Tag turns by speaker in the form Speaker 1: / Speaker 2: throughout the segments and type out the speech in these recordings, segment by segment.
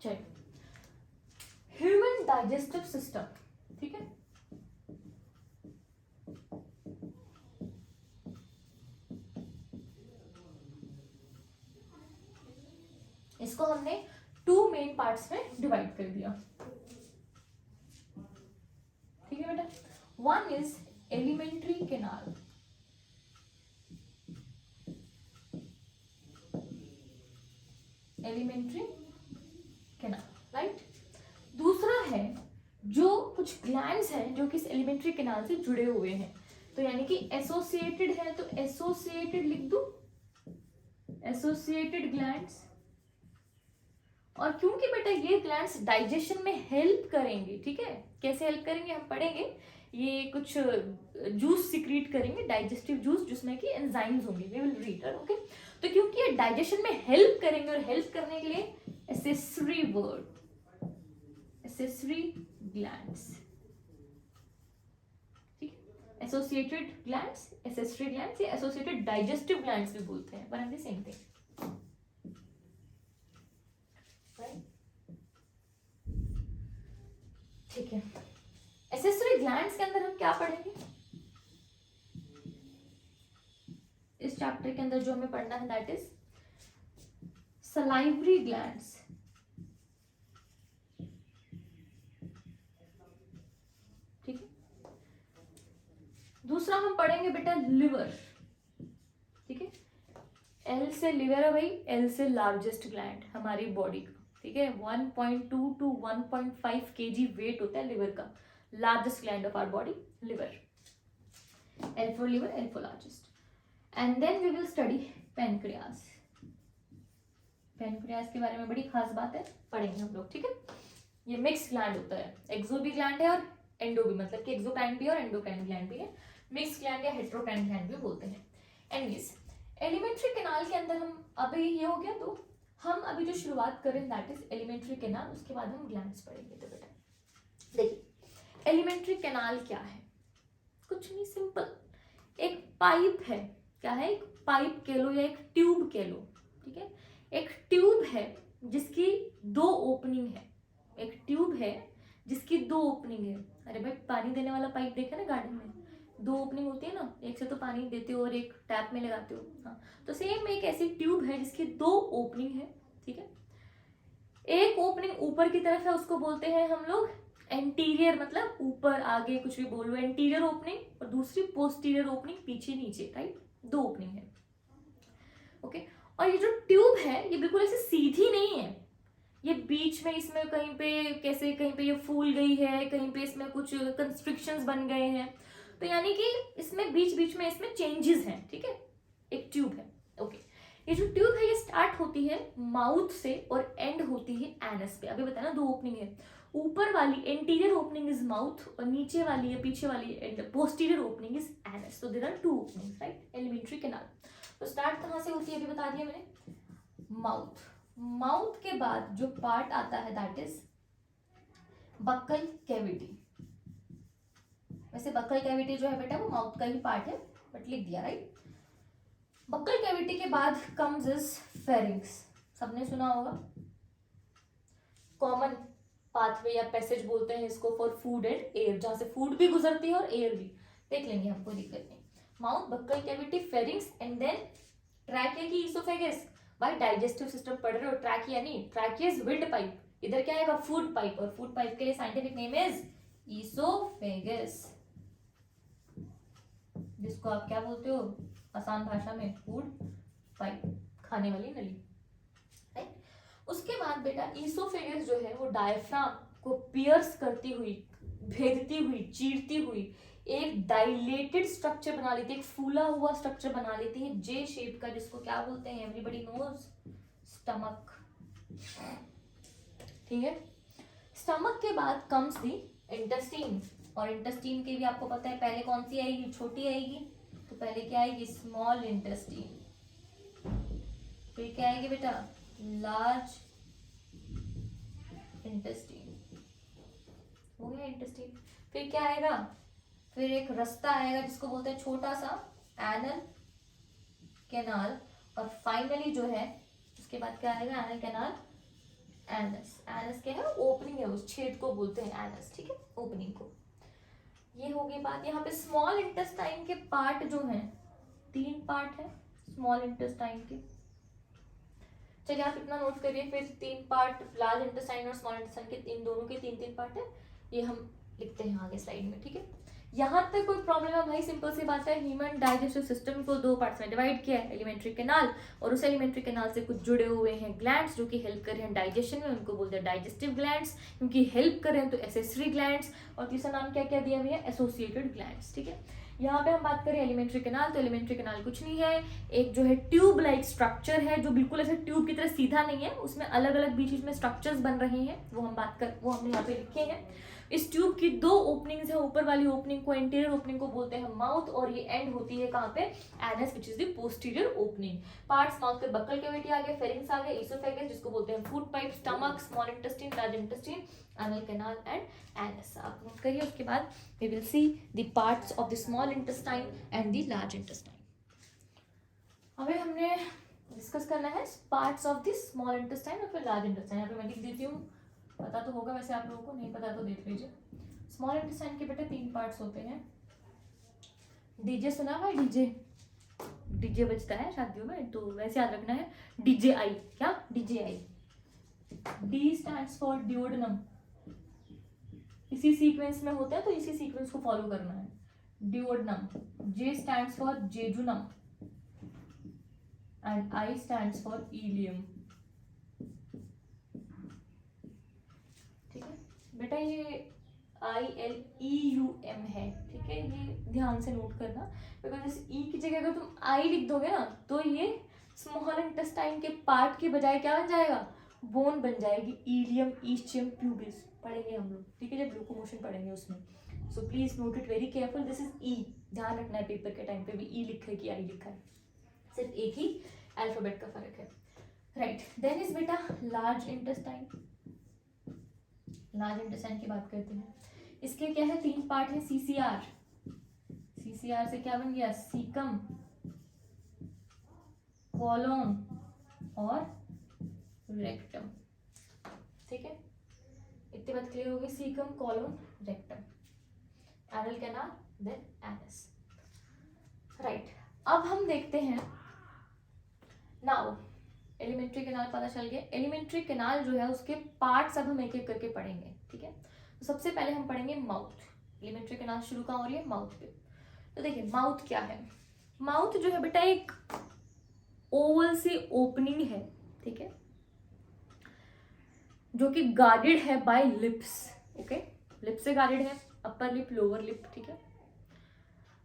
Speaker 1: चलिए, human digestive system, ठीक है, इसको हमने 2 मेन पार्ट्स में डिवाइड कर दिया, ठीक है बेटा। One is alimentary canal, alimentary canal, right. दूसरा है जो कुछ ग्लैंड्स हैं जो कि इस एलिमेंट्री कैनाल से जुड़े हुए हैं, तो यानी कि एसोसिएटेड है, तो एसोसिएटेड लिख दो, एसोसिएटेड ग्लैंड्स। और क्योंकि बेटा ये ग्लैंड्स डाइजेशन में हेल्प करेंगे, ठीक है, कैसे हेल्प करेंगे हम पढ़ेंगे, ये कुछ जूस सिक्रीट करेंगे, डाइजेस्टिव जूस, जिसमें कि एंजाइम्स होंगे, वी विल रीड, ओके। तो क्योंकि ये डाइजेशन में हेल्प करेंगे, और हेल्प करने के लिए एसेसरी वर्ड, एसेसरी ग्लैंड्स, ठीक है, एसोसिएटेड ग्लैंड्स, एसेसरी ग्लैंड्स या एसोसिएटेड डाइजेस्टिव ग्लैंड्स भी बोलते हैं, one and the same thing, ठीक है। एसेसरी ग्लैंड्स के अंदर हम क्या पढ़ेंगे, इस चैप्टर के अंदर जो हमें पढ़ना है दैट इज सलाइवरी ग्लैंड्स, ठीक है। दूसरा हम पढ़ेंगे बेटा लिवर, ठीक है, एल से लिवर है भाई, एल से लार्जेस्ट ग्लैंड हमारी बॉडी का, ठीक है, 1.2 to 1.5 kg वेट होता है लिवर का, largest gland of our body liver, L for liver, L for largest. And then we will study pancreas, pancreas के बारे में बड़ी खास बात है, पढ़ेंगे हम लोग, ठीक है। ये मिक्स ग्लैंड होता है, एक्सो भी ग्लैंड है और एंडो भी, मतलब कि एक्सोक्राइन भी और एंडोक्राइन ग्लैंड भी है, मिक्स ग्लैंड या हेट्रोक्राइन ग्लैंड भी बोलते हैं। एनीवेज, एलिमेंट्री कैनाल के अंदर हम अभी ये हो गया, तो हम अभी जो शुरुआत करें दैट इज एलिमेंट्री कैनाल, उसके बाद हम ग्लैंड्स पढ़ेंगे। तो बेटा देखिए, एलिमेंट्री कैनाल क्या है, कुछ नहीं, सिंपल, एक पाइप है, क्या है, एक पाइप कह लो या एक ट्यूब कह लो, ठीक है, एक ट्यूब है जिसकी 2 ओपनिंग है, एक ट्यूब है जिसकी 2 ओपनिंग है। अरे भाई, पानी देने वाला पाइप देखा ना गार्डन में, 2 ओपनिंग होती है ना, एक से तो पानी देते हो और एक टैप में लगाते हो, हाँ, तो सेम एक ऐसी ट्यूब है जिसकी 2 ओपनिंग है, ठीक है। एक ओपनिंग ऊपर की तरफ है, उसको बोलते हैं हम लोग एंटीरियर, मतलब ऊपर आगे कुछ भी बोल लो, एंटीरियर ओपनिंग, और दूसरी पोस्टीरियर ओपनिंग, पीछे नीचे, राइट, 2 ओपनिंग है, ओके। और ये जो ट्यूब है ये बिल्कुल ऐसे सीधी नहीं है, ये बीच में इसमें कहीं पे कैसे, कहीं पे ये फूल गई है, कहीं पे इसमें कुछ कंस्ट्रिक्शंस बन गए हैं, तो यानी कि इसमें बीच बीच में इसमें चेंजेस हैं, ठीक है, एक ट्यूब है, ओके। ये जो ट्यूब है ये स्टार्ट होती है माउथ से और एंड होती है एनस पे, अभी बताया ना 2 ओपनिंग है, ऊपर वाली एंटीरियर ओपनिंग इज माउथ और नीचे वाली या पीछे वाली पोस्टीरियर ओपनिंग इज एनस, तो there are 2 openings, right, alimentary canal. तो स्टार्ट कहाँ से होती है अभी बता दिया मैंने, माउथ, माउथ के बाद जो पार्ट आता है दैट इज बक्कल कैविटी, वैसे बक्कल कैविटी जो है बेटा वो माउथ का ही पार्ट है, बट लिख दिया, राइट। बक्कल कैविटी के बाद कम्स इज फेरिंग्स, सबने सुना होगा, कॉमन पाथवे या पैसेज बोलते हैं इसको फॉर फूड एंड एयर, जहां से फूड भी गुजरती है और एयर भी, देख लेंगे हम, कोई दिक्कत नहीं। Mouth, buccal cavity, pharynx, and then trachea की ईसोफेगस, भाई डाइजेस्टिव सिस्टम पढ़ रहे हो, ट्रैकिया नहीं, ट्रैकिया इज विंड पाइप, इधर क्या आएगा, फूड पाइप, और फूड पाइप के लिए साइंटिफिक नेम इज ईसोफेगस, जिसको आप क्या बोलते हो आसान भाषा में, फूड पाइप, खाने वाली नली, राइट। उसके बाद बेटा ईसोफेगस जो है वो डायफ्राम को पियर्स करती हुई, भेदती हुई, चीरती हुई एक डायलेटेड स्ट्रक्चर बना लेती है, एक फूला हुआ स्ट्रक्चर बना लेती है जे शेप का, जिसको क्या बोलते हैं, एवरीबॉडी नोज, स्टमक, ठीक है। स्टमक के बाद कम्स दी इंटेस्टाइन, और इंटेस्टाइन के भी आपको पता है पहले कौन सी आएगी, छोटी आएगी, तो पहले क्या आएगी, स्मॉल इंटेस्टाइन, फिर क्या आएगी बेटा, लार्ज इंटेस्टाइन, हो गया इंटेस्टाइन। फिर क्या आएगा, फिर एक रास्ता आएगा जिसको बोलते हैं छोटा सा एनल कैनाल, और फाइनली जो है उसके बाद क्या आएगा, एनल कैनाल एनस। एनस क्या है? ओपनिंग है, उस छेद को बोलते हैं एनस, ठीक है, ओपनिंग को। ये हो गई बात। यहाँ पे स्मॉल इंटेस्टाइन के पार्ट जो हैं, 3 पार्ट है स्मॉल इंटेस्टाइन के। चलिए आप इतना नोट करिए, फिर 3 पार्ट लार्ज इंटेस्टाइन और स्मॉल इंटेस्टाइन के, इन दोनों के 3-3 पार्ट है, ये हम लिखते हैं आगे स्लाइड में, ठीक है। यहाँ तक कोई प्रॉब्लम है भाई? सिंपल सी बात है, ह्यूमन डाइजेस्टिव सिस्टम को 2 पार्ट्स में डिवाइड किया है, एलिमेंट्री कैनाल और उस एलिमेंट्री कैनाल से कुछ जुड़े हुए हैं ग्लैंड्स जो कि हेल्प कर रहे हैं डाइजेशन में, उनको बोलते हैं डाइजेस्टिव ग्लैंड्स, क्योंकि हेल्प कर रहे हैं तो एसेसरी ग्लैंड्स, और तीसरा नाम क्या क्या दिया हुआ है? एसोसिएटेड ग्लैंड्स, ठीक है। यहाँ पे हम बात करें एलिमेंट्री कैनाल, तो एलिमेंट्री कैनाल कुछ नहीं है, एक जो है ट्यूब लाइक स्ट्रक्चर है, जो बिल्कुल ऐसे ट्यूब की तरह सीधा नहीं है, उसमें अलग अलग बीच बीच में स्ट्रक्चर्स बन रहे हैं, वो हमने यहाँ पे लिखे हैं। इस ट्यूब की 2 ओपनिंग्स है, ऊपर वाली ओपनिंग को एंटीरियर ओपनिंग को बोलते हैं माउथ, और ये एंड होती है कहाँ पे? Anus, which is the posterior opening. Parts mouth के बक्कल कैविटी आ गए, फेरिंग्स आ गए, इसोफेगस जिसको बोलते हैं food pipe, stomach, small intestine, large intestine, anal canal and anus. आप नोट करिए, उसके बाद we will see the parts of the small intestine and the large intestine. अभी हमने डिस्कस करना है parts of the small intestine और फिर लार्ज इंटेस्टाइन। यहाँ पे मैं लिख देती हूँ, पता तो होगा वैसे आप लोगों को, नहीं पता तो देख लीजिए। स्मॉल इंटेस्टाइन के बेटे 3 पार्ट्स होते हैं। डीजे सुना हुआ है? डीजे, डीजे बजता है शादियों में, तो वैसे याद रखना है डीजे आई। क्या? DJ I. D stands for duodenum, इसी सीक्वेंस में होता है तो इसी सीक्वेंस को फॉलो करना है। Duodenum. J stands for jejunum and I stands for ileum, ठीक है बेटा। ये ILEUM है, ठीक है, ये ध्यान से नोट करना, बिकॉज इस ई की जगह अगर तुम आई लिख दोगे ना तो ये स्मॉल इंटेस्टाइन के पार्ट के बजाय क्या बन जाएगा? बोन बन जाएगी। इलियम, ईस्चियम, प्यूबिस पढ़ेंगे हम लोग, ठीक है, जब लोकोमोशन पढ़ेंगे उसमें। So please note it very careful, this is E, ध्यान रखना है पेपर के टाइम पे भी ई लिखा है कि आई लिखा है, सिर्फ एक ही अल्फाबेट का फर्क है, राइट। देन इज बेटा लार्ज इंटेस्टाइन। लार्ज इंटेस्टाइन की बात करते हैं। इसके क्या है? 3 पार्ट है। सीसीआर, सीसीआर से क्या बन गया? सीकम, कॉलोन और रेक्टम, ठीक है, इतनी बात क्लियर होगी। Caecum, colon, rectum, anal canal, then anus, right. अब हम देखते हैं नाउ एलिमेंट्री कैनाल पता चल गया। एलिमेंट्री कैनाल जो है उसके पार्ट्स अब हम एक एक करके पढ़ेंगे, ठीक है। तो सबसे पहले हम पढ़ेंगे माउथ। एलिमेंट्री कैनाल शुरू कहाँ हो रही है? माउथ पे। तो देखिए माउथ क्या है? माउथ जो है बेटा एक ओवल सी ओपनिंग है, ठीक है, जो कि गार्डेड है बाय लिप्स, ओके, लिप्स से गार्डेड है, अपर लिप, लोअर लिप, ठीक है,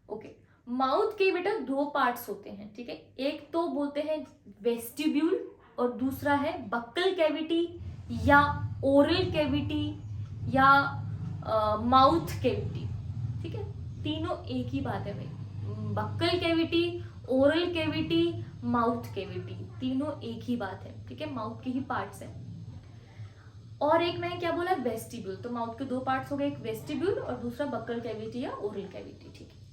Speaker 1: ओके। माउथ के बेटा 2 पार्ट्स होते हैं, ठीक है, एक तो बोलते हैं वेस्टिब्यूल और दूसरा है बक्कल कैविटी या ओरल कैविटी या माउथ कैविटी, ठीक है, तीनों एक ही बात है भाई। Buckle cavity, oral cavity, mouth cavity, तीनों एक ही बात है, ठीक है, माउथ के ही पार्ट्स हैं। और एक मैंने क्या बोला? वेस्टिब्यूल। तो माउथ के 2 पार्ट्स हो गए, एक वेस्टिब्यूल और दूसरा बक्कल कैविटी या ओरल कैविटी, ठीक है।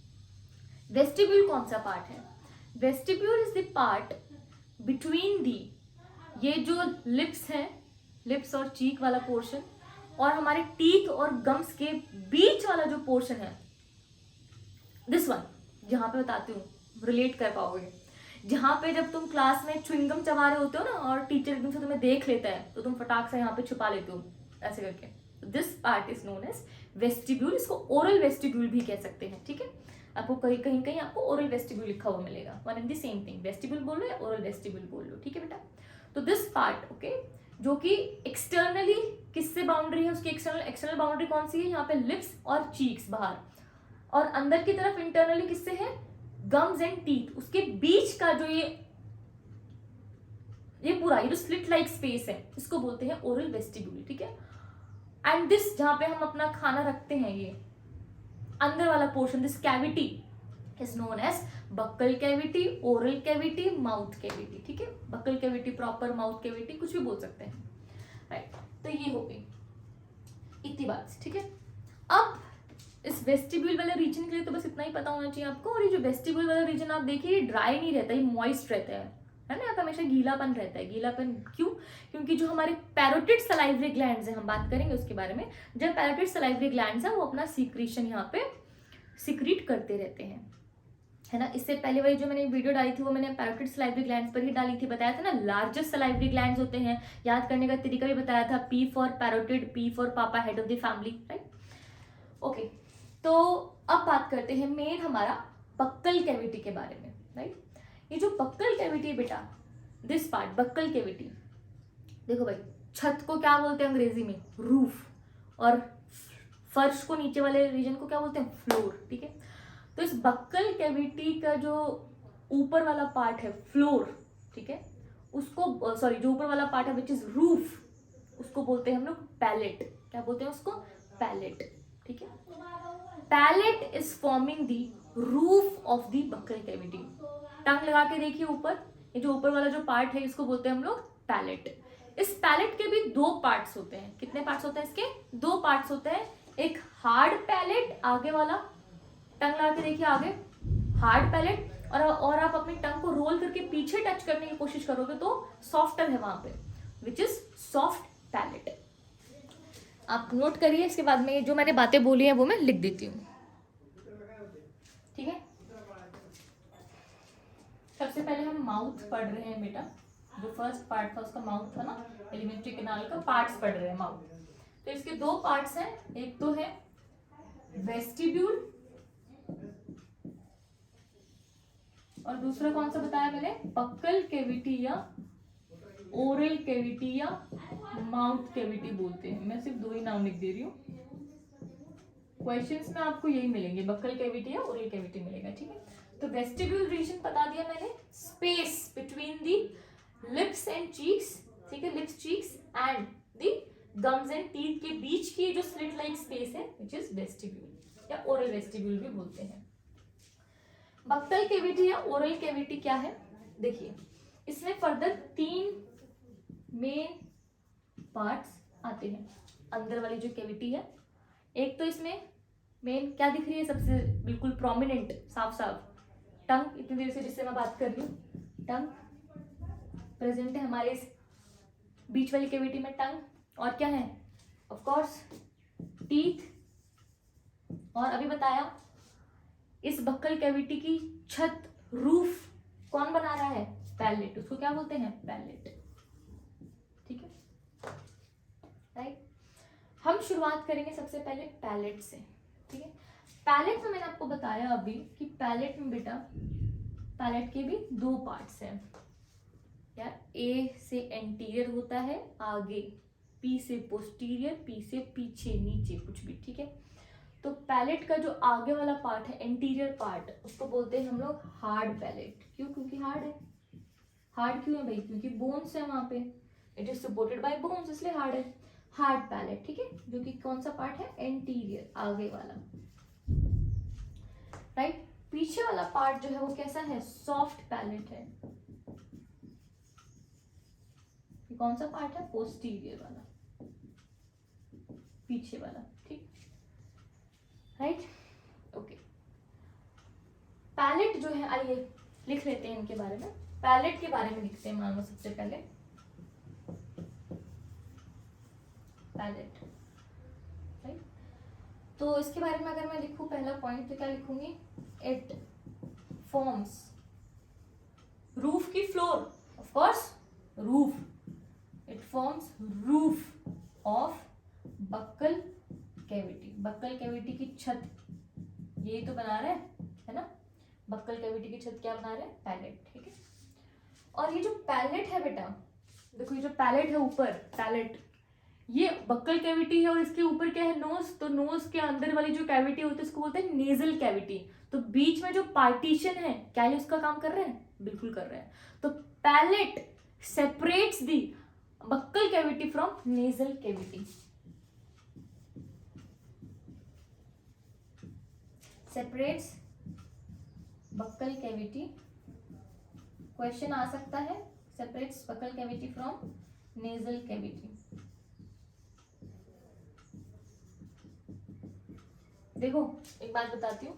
Speaker 1: वेस्टिब्यूल कौन सा पार्ट है? Vestibule is the part between the, ये जो लिप्स हैं, लिप्स और चीक वाला पोर्शन, और हमारे टीथ और गम्स के बीच वाला जो पोर्शन है, दिस वन, जहां पे बताती हूँ रिलेट कर पाओगे, जहां पे जब तुम क्लास में च्युइंगम चबा रहे होते हो ना और टीचर एकदम से तुम्हें देख लेता है तो तुम फटाक से यहाँ पे छुपा लेते हो ऐसे करके, this part is known as vestibule. इसको ओरल वेस्टिब्यूल भी कह सकते हैं, ठीक है, आपको कहीं कहीं कहीं आपको ओरल वेस्टिब्यूल लिखा हुआ मिलेगा, one and the same thing, vestibule बोल लो या ओरल वेस्टिब्यूल बोल लो, ठीक है बेटा। तो दिस पार्ट, ओके, जो कि एक्सटर्नली किससे बाउंड्री है, उसकी एक्सटर्नल बाउंड्री कौन सी है? यहाँ पे लिप्स और चीक्स बाहर, और अंदर की तरफ इंटरनली किससे है? गम्स एंड टीथ, उसके बीच का जो ये पूरा ये जो स्लिट लाइक स्पेस है इसको बोलते हैं ओरल वेस्टिब्यूल, ठीक है। एंड दिस जहां पे हम अपना खाना रखते हैं, ये अंदर वाला portion, this cavity is known as buccal cavity, oral cavity, mouth cavity, ठीक है, buccal cavity proper, mouth cavity कुछ भी बोल सकते हैं, राइट। तो ये हो गई इतनी बात, ठीक है। अब इस वेस्टिब्यूल वाले रीजन के लिए तो बस इतना ही पता होना चाहिए आपको, और ये जो वेस्टिब्यूल वाला रीजन आप देखिए ये ड्राई नहीं रहता, ये मॉइस्ट रहता है, है ना, यहाँ पे हमेशा गीलापन रहता है। गीलापन क्यों? क्योंकि जो हमारे पैरोटिड सलाइवरी ग्लैंड्स हैं, हम बात करेंगे उसके बारे में, जब पैरोटिड सलाइवरी ग्लैंड्स हैं वो अपना सीक्रेशन यहाँ पे सीक्रेट करते रहते हैं, है ना। इससे पहले वाली जो मैंने वीडियो डाली थी वो मैंने पैरोटिड सलाइवरी ग्लैंड्स पर ही डाली थी, बताया था ना लार्जेस्ट सलाइवरी ग्लैंड्स होते हैं, याद करने का तरीका भी बताया था, P for parotid, P for papa, head of the family, right. Okay, तो अब बात करते हैं मेन हमारा बक्कल कैविटी के बारे में, राइट। ये जो बक्कल कैविटी बेटा, दिस पार्ट बक्कल कैविटी, देखो भाई, छत को क्या बोलते हैं अंग्रेजी में? रूफ, और फर्श को, नीचे वाले रीजन को क्या बोलते हैं? फ्लोर, ठीक है। तो इस बक्कल कैविटी का जो ऊपर वाला पार्ट है फ्लोर, ठीक है, उसको सॉरी जो ऊपर वाला पार्ट है विच इज रूफ, उसको बोलते हैं हम लोग पैलेट। क्या बोलते हैं उसको? पैलेट, ठीक है। Palate is forming the roof of the buccal cavity. Tongue लगा के देखिए ऊपर, ये जो ऊपर वाला जो पार्ट है इसको बोलते हैं हम लोग पैलेट। इस पैलेट के भी दो पार्ट्स होते हैं। कितने पार्ट्स होते हैं इसके? दो पार्ट्स होते हैं। एक हार्ड पैलेट, आगे वाला, टंग लगा के देखिए आगे, हार्ड पैलेट, और आप अपनी टंग को रोल करके पीछे टच करने की कोशिश करोगे तो सॉफ्टर है वहां पे, विच इज सॉफ्ट पैलेट। आप नोट करिए, इसके बाद में जो मैंने बातें बोली हैं वो मैं लिख देती हूँ, ठीक है। सबसे पहले हम माउथ पढ़ रहे हैं बेटा, जो फर्स्ट पार्ट था उसका माउथ था ना, एलिमेंट्री कैनाल का पार्ट्स पढ़ रहे हैं माउथ। तो इसके दो पार्ट्स हैं, एक तो है वेस्टिब्यूल और दूसरा कौन सा बताया मैंने? बक्कल कैविटी या ओरल कैविटी या माउथ कैविटी बोलते हैं। मैं सिर्फ दो ही नाम लिख दे रही हूँ, क्वेश्चंस में आपको यही मिलेंगे, बक्कल कैविटी या ओरल कैविटी मिलेगा, ठीक है। तो वेस्टिब्यूल रीजन बता दिया मैंने, space between the lips and cheeks, ठीक है, lips cheeks and the gums and teeth के बीच की जो स्लिट लाइक स्पेस है विच इज वेस्टिब्यूल या ओरल वेस्टिब्यूल भी बोलते हैं। बक्कल कैविटी या ओरल कैविटी क्या है? देखिए, इसमें फर्दर तीन मेन पार्ट्स आते हैं। अंदर वाली जो कैविटी है, एक तो इसमें मेन क्या दिख रही है सबसे बिल्कुल प्रोमिनेंट, साफ साफ, टंग। इतनी देर से जिससे मैं बात कर रही हूँ, टंग प्रेजेंट है हमारे इस बीच वाली कैविटी में, टंग। और क्या है? Of course teeth. और अभी बताया इस बक्कल कैविटी की छत, रूफ कौन बना रहा है? पैलेट। उसको क्या बोलते हैं? पैलेट, ठीक है, राइट। हम शुरुआत करेंगे सबसे पहले पैलेट से, ठीक है। पैलेट में मैंने आपको बताया अभी कि पैलेट में बेटा, पैलेट के भी दो पार्ट्स हैं यार। ए से एंटीरियर होता है आगे, पी से पोस्टीरियर, पी से पीछे नीचे कुछ भी, ठीक है। तो पैलेट का जो आगे वाला पार्ट है, एंटीरियर पार्ट, उसको बोलते हैं हम लोग हार्ड पैलेट। क्यों? क्योंकि हार्ड है। हार्ड क्यों है भाई? क्योंकि बोन्स है वहां पे, it is supported by bones, इसलिए हार्ड है। हार्ड पैलेट, ठीक है, जो कि कौन सा पार्ट है? एंटीरियर, आगे वाला, राइट। पीछे वाला पार्ट जो है वो कैसा है? सॉफ्ट पैलेट है। कौन सा पार्ट है? पोस्टीरियर वाला, पीछे वाला, ठीक, राइट, ओके। पैलेट जो है, आइए लिख लेते हैं इनके बारे में। पैलेट के बारे में लिखते हैं, मान लो सबसे पहले पैलेट, राइट। तो इसके बारे में अगर मैं लिखूं पहला पॉइंट तो क्या लिखूंगी? इट फॉर्म्स रूफ की floor, of course roof, it forms roof of buccal cavity. Buccal cavity की छत ये तो बना रहे हैं, है ना। बक्कल कैविटी की छत क्या बना रहे हैं? पैलेट, ठीक है। और ये जो पैलेट है बेटा, देखो ये जो पैलेट है ऊपर, पैलेट, ये बक्कल कैविटी है और इसके ऊपर क्या है? नोज। तो नोज के अंदर वाली जो कैविटी होती है उसको बोलते हैं नेजल कैविटी। तो बीच में जो पार्टीशन है, क्या ये उसका काम कर रहे हैं? बिल्कुल कर रहे हैं। तो palate separates the buccal cavity from nasal cavity, separates buccal cavity. Question आ सकता है, separates buccal cavity from nasal cavity. देखो एक बात बताती हूँ,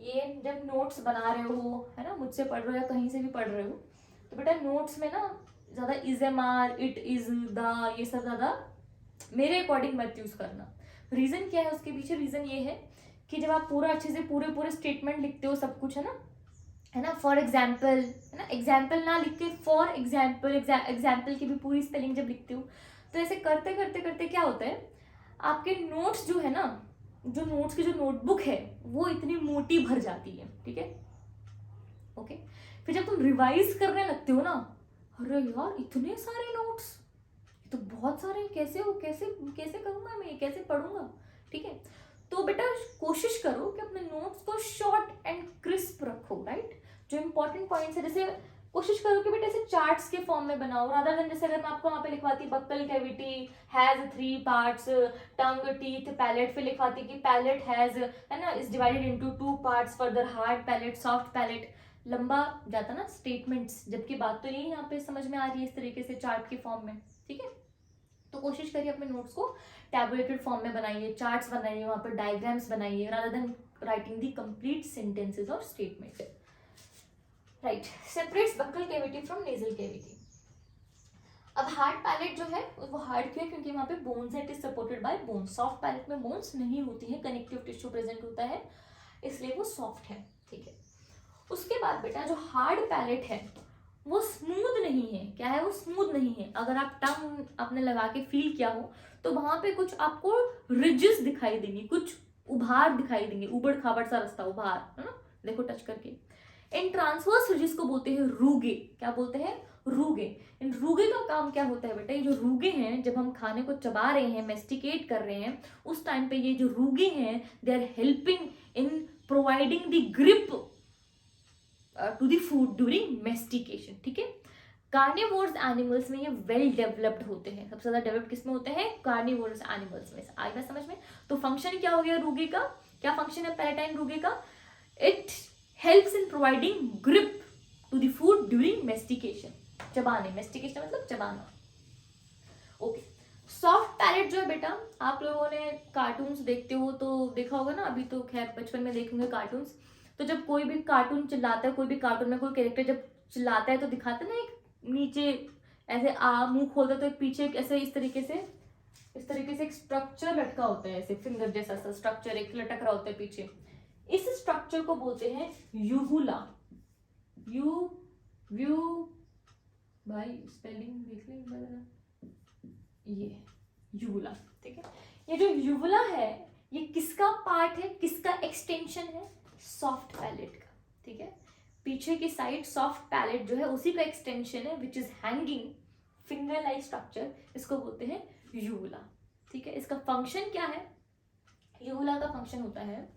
Speaker 1: ये जब नोट्स बना रहे हो, है ना, मुझसे पढ़ रहे हो या कहीं से भी पढ़ रहे हो, तो बेटा नोट्स में ना ज्यादा is M R, it is, the, ये सब ज्यादा मेरे अकॉर्डिंग मत यूज करना। रीजन क्या है उसके पीछे? रीजन ये है कि जब आप पूरा अच्छे से पूरे स्टेटमेंट लिखते हो, सब कुछ है ना, फॉर एग्जाम्पल, है ना, एग्जाम्पल ना लिख के फॉर एग्जाम्पल, एग्जाम्पल की भी पूरी स्पेलिंग जब लिखते हो, तो ऐसे करते करते करते क्या होता है, आपके नोट्स जो है ना, जो नोट्स की जो नोटबुक है वो इतनी मोटी भर जाती है, ठीक है, ओके। फिर जब तुम रिवाइज करने लगते हो ना, अरे यार इतने सारे नोट्स, तो बहुत सारे, कैसे हो, कैसे कैसे करूंगा मैं, कैसे पढ़ूंगा, ठीक है। तो बेटा कोशिश करो कि अपने नोट्स को शॉर्ट एंड क्रिस्प रखो, राइट। जो इंपॉर्टेंट पॉइंट्स है, जैसे कोशिश करो कि बेटा ऐसे चार्ट्स के फॉर्म में बनाओ, रादर देन जैसे अगर मैं आपको वहां पे लिखवाती buccal cavity has 3 parts, tongue, teeth, palate, फिर लिखवाती कि पैलेट हैज, है ना, is divided into 2 parts, further hard palate, soft palate, लंबा जाता ना स्टेटमेंट्स, जबकि बात तो यही यहाँ पे समझ में आ रही है इस तरीके से चार्ट के फॉर्म में, ठीक है। तो कोशिश करिए अपने नोट्स को टैबुलेटेड फॉर्म में बनाइए, चार्ट्स बनाइए, वहां पर डायग्राम्स बनाइए, rather than writing the complete sentences और statement, right. Separates buccal cavity from nasal cavity. अब हार्ड पैलेट जो है वो हार्ड क्यों है? क्योंकि वहां पे बोन्स है, it is supported by bones. Soft palate में बोन्स नहीं होती है, कनेक्टिव टिश्यू प्रेजेंट होता है, इसलिए वो सॉफ्ट है, ठीक है। उसके बाद बेटा जो हार्ड पैलेट है वो स्मूथ नहीं है। क्या है? वो स्मूथ नहीं है। अगर आप टंग आपने लगा के फील किया हो तो वहां पे कुछ आपको रिजेस दिखाई देंगी, कुछ उभार दिखाई देंगे, उबड़ खाबड़ सा रास्ता, उभार, है ना, देखो टच करके। इन ट्रांसवर्स रिजेस को बोलते हैं रूगे। क्या बोलते हैं? रूगे। इन रूगे का काम क्या होता है बेटा? ये जो रूगे हैं, जब हम खाने को चबा रहे हैं, मेस्टिकेट कर रहे हैं, उस टाइम पे ये जो रूगे हैं they are helping in providing the grip to the food during mastication, ठीक है। कार्निवोरस एनिमल्स में ये वेल डेवलप्ड होते हैं। सबसे ज्यादा डेवलप्ड किसमें होते हैं? कार्निवोरस एनिमल्स में। आई बात समझ में? तो फंक्शन क्या हो गया रूगे का? क्या फंक्शन है पैलेटाइन रूगे का? It helps in providing grip to the food during mastication, चबाने। मेस्टिकेशन मतलब चबाना, ओके। सॉफ्ट पैलेट जो है बेटा, आप लोगों ने कार्टून्स देखते हो तो देखा होगा ना, अभी तो खैर बचपन में देखेंगे कार्टून्स, तो जब कोई भी कार्टून चिल्लाता है, कोई भी कार्टून में कोई कैरेक्टर जब चिल्लाता है तो दिखाते ना, एक नीचे ऐसे मुंह खोलता तो एक पीछे ऐसे इस तरीके से एक स्ट्रक्चर लटका होता है, ऐसे फिंगर जैसा सा स्ट्रक्चर एक लटक रहा होता है पीछे। इस स्ट्रक्चर को बोलते हैं यूवुला। यू भाई स्पेलिंग देख ले, ये यूवुला, ठीक है। ये जो यूवुला है ये किसका पार्ट है, किसका एक्सटेंशन है? सॉफ्ट पैलेट का, ठीक है। पीछे की साइड सॉफ्ट पैलेट जो है उसी का एक्सटेंशन है, which is hanging finger like structure, इसको बोलते हैं यूवुला, ठीक है। इसका फंक्शन क्या है? यूवुला का फंक्शन होता है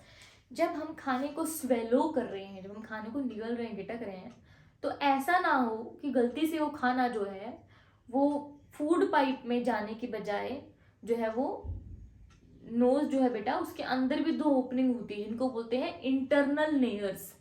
Speaker 1: जब हम खाने को स्वेलो कर रहे हैं, जब हम खाने को निगल रहे हैं, गिटक रहे हैं, तो ऐसा ना हो कि गलती से वो खाना जो है वो फूड पाइप में जाने की बजाय जो है वो नोज जो है बेटा उसके अंदर भी 2 ओपनिंग होती है, जिनको बोलते हैं इंटरनल लेयर्स,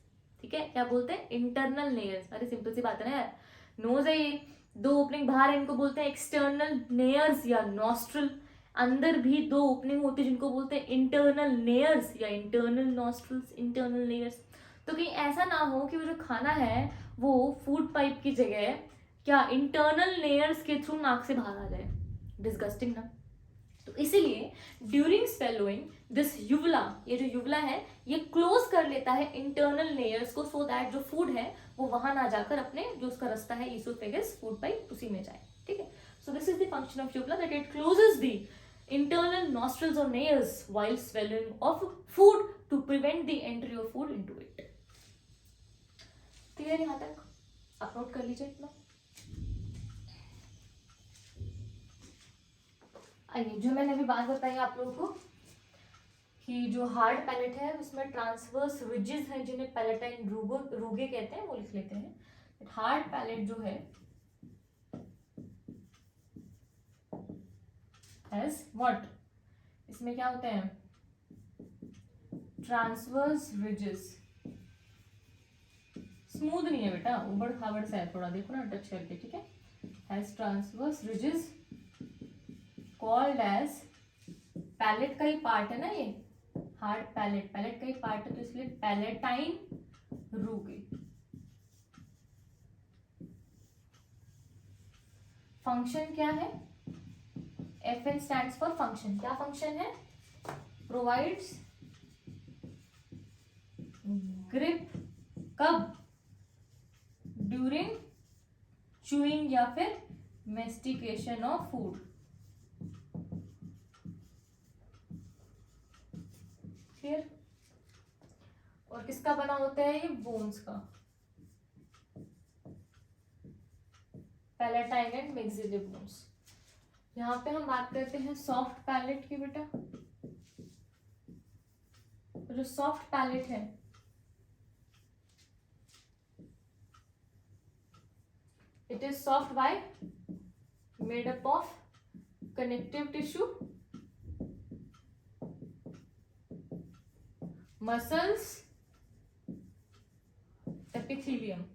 Speaker 1: ठीक है। क्या बोलते हैं? Internal layers. अरे सिंपल सी बात है ना यार, नोज है ये, 2 ओपनिंग बाहर है, इनको बोलते हैं एक्सटर्नल लेयर्स या नॉस्ट्रल। अंदर भी 2 ओपनिंग होती है जिनको बोलते हैं इंटरनल लेयर्स या इंटरनल नॉस्ट्रल्स, इंटरनल लेयर्स। तो कहीं ऐसा ना हो कि वो जो खाना है वो फूड पाइप की जगह क्या इंटरनल लेयर्स के थ्रू नाक से बाहर आ जाए। डिस्गस्टिंग ना। तो इसीलिए ड्यूरिंग स्वेलोइंग दिस यूवुला, ये जो यूवुला है ये क्लोज कर लेता है इंटरनल लेयर्स को, सो दैट जो फूड है वो वहां ना जाकर अपने जो उसका रास्ता है ईसोफेगस फूड पाइप उसी में जाए, ठीक है। So this is the function of uvula, that it closes the internal nostrils or nares while swallowing of food to prevent the entry of food into it. Clear यहां तक? आप note कर लीजिए इतना। आइए, जो मैंने अभी बात बताई आप लोगों को कि जो हार्ड पैलेट है उसमें ट्रांसवर्स रिजेस हैं जिन्हें पैलेटाइन रूगे कहते हैं, वो लिख लेते हैं। हार्ड पैलेट जो है हैज व्हाट, इसमें क्या होते हैं? Transverse ridges. स्मूथ नहीं है बेटा, उबड़ खाबड़ सा है थोड़ा, देखो ना टच करके, ठीक है। Has transverse ridges called as, palate का ही पार्ट है ना ये, हार्ड पैलेट पैलेट का ही पार्ट है, तो इसलिए पैलेटाइन रूगे। फंक्शन क्या है? FN stands for function. क्या फंक्शन है? Provides grip. कब? ड्यूरिंग चूइंग या फिर मेस्टिकेशन ऑफ फूड. क्लियर? और किसका बना होता है ये? बोन्स का. Palatine and maxillary bones. यहाँ पे हम बात करते हैं सॉफ्ट पैलेट की बेटा. जो सॉफ्ट पैलेट है it is soft by made up of connective tissue, muscles, epithelium.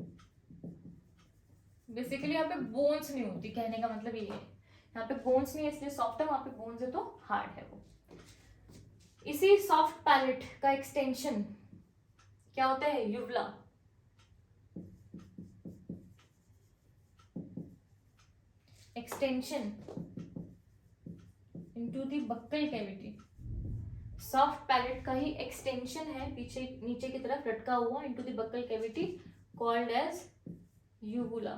Speaker 1: Basically यहाँ पे बोन्स नहीं होती, कहने का मतलब ये है. यहाँ पे बोन्स नहीं है इसलिए सॉफ्ट है, वहां पे बोन्स है तो हार्ड है वो. इसी सॉफ्ट पैलेट का एक्सटेंशन क्या होता है? Uvula. Extension into the buccal cavity. Soft palate का ही एक्सटेंशन है पीछे नीचे की तरफ लटका हुआ into the buccal cavity called as uvula.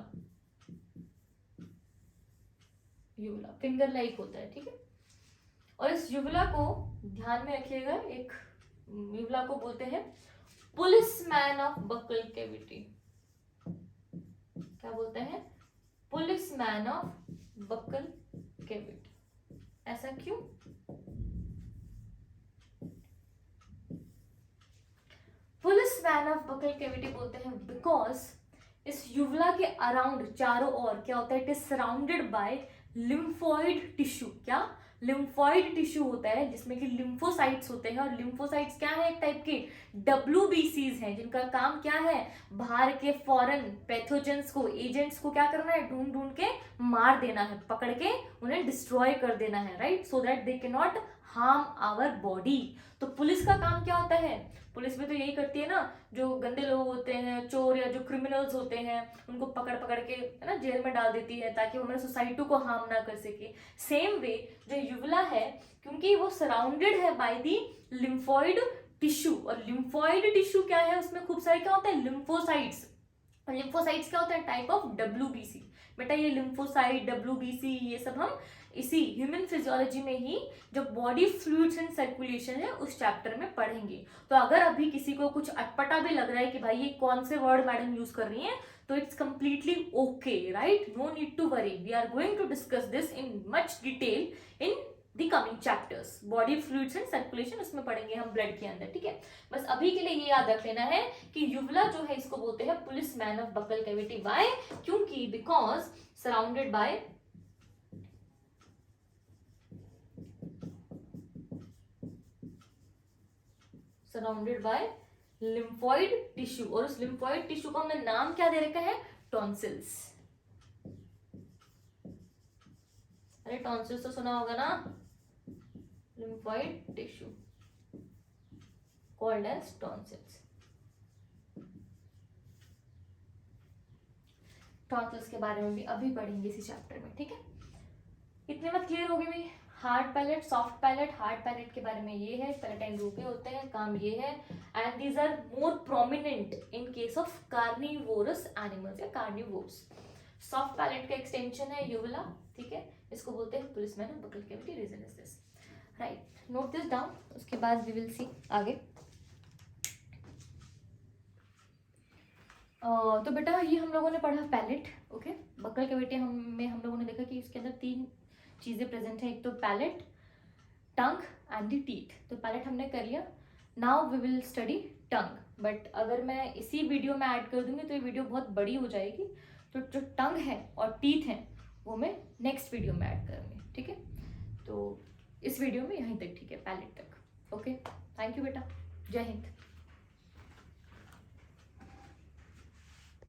Speaker 1: Uvula finger like होता है. ठीक है. और इस यूवुला को ध्यान में रखिएगा. एक यूवुला को बोलते हैं पुलिसमैन ऑफ बक्कल कैविटी. क्या बोलते हैं? Policeman of buccal cavity. ऐसा क्यों? पुलिसमैन ऑफ बक्कल कैविटी बोलते हैं बिकॉज इस यूवुला के अराउंड चारों ओर क्या होता है? It is surrounded by lymphoid tissue. क्या? लिम्फोइड टिश्यू होता है जिसमें कि लिम्फोसाइट्स होते हैं. और लिम्फोसाइट्स क्या है? एक टाइप के WBCs हैं जिनका काम क्या है? बाहर के फॉरेन पैथोजेंस को, एजेंट्स को क्या करना है? ढूंढ ढूंढ के मार देना है, पकड़ के उन्हें डिस्ट्रॉय कर देना है. Right? So that they can not harm our body. तो पुलिस का काम क्या होता है? पुलिस में तो यही करती है ना, जो गंदे लोग होते हैं, चोर या जो क्रिमिनल्स होते हैं, उनको पकड़ पकड़ के है ना जेल में डाल देती है ताकि वो हमारे सोसाइटी को हार्म ना कर सके. सेम वे जो यूवुला है, क्योंकि वो सराउंडेड है बाय दी लिम्फोइड टिश्यू. और लिम्फोइड टिश्यू क्या है? उसमें खूब सारे क्या होता है? लिम्फोसाइट्स. और लिम्फोसाइट्स क्या होता है? Type of WBC. बेटा ये लिम्फोसाइट, WBC ये सब हम इसी ह्यूमन फिजियोलॉजी में ही जो बॉडी फ्लूइड्स एंड सर्कुलेशन है उस चैप्टर में पढ़ेंगे. तो अगर अभी किसी को कुछ अटपटा भी लग रहा है कि भाई ये कौन से वर्ड मैडम यूज कर रही हैं, तो it's completely okay. Right? No need to worry. We are going to discuss this in much detail in the coming chapters. Body fluids and circulation उसमें पढ़ेंगे हम ब्लड के अंदर. ठीक है. बस अभी के लिए ये याद रख लेना है कि यूवुला जो है इसको बोलते हैं policeman of buccal cavity. Why? क्योंकि because surrounded by lymphoid tissue. और उस लिम्फोइड टिश्यू को हमने नाम क्या दे रखा है? टॉन्सिल्स. अरे टॉन्सिल्स तो सुना होगा ना. Lymphoid tissue called as tonsils. Tonsils के बारे में भी अभी पढ़ेंगे इसी चैप्टर में. ठीक है. इतने बात क्लियर हो गई भाई. Hard palate, soft palette. Hard palate के बारे में ये है, पैलेटाइन रूपे होते हैं, काम ये है. And these are more prominent in case of carnivorous animals या कार्निवोर्स. सॉफ्ट पैलेट का एक्सटेंशन है यूवुला. ठीक है. इसको बोलते हैं policeman of buccal cavity. Reason is this. Right? Note this down. उसके बाद वी विल सी आगे. तो बेटा ये हम लोगों ने पढ़ा पैलेट. ओके. बक्कल कैविटी में हम लोगों ने देखा कि इसके अंदर 3 चीजें प्रेजेंट है. एक तो palate, tongue and the teeth. तो पैलेट हमने कर लिया. Now we will study tongue. But अगर मैं इसी वीडियो में ऐड कर दूंगी तो ये वीडियो बहुत बड़ी हो जाएगी. तो जो टंग है और टीथ है वो मैं नेक्स्ट वीडियो में ऐड करूंगी. ठीक है. तो इस वीडियो में यहीं तक. ठीक है. पैलेट तक. ओके. थैंक यू बेटा. जय हिंद.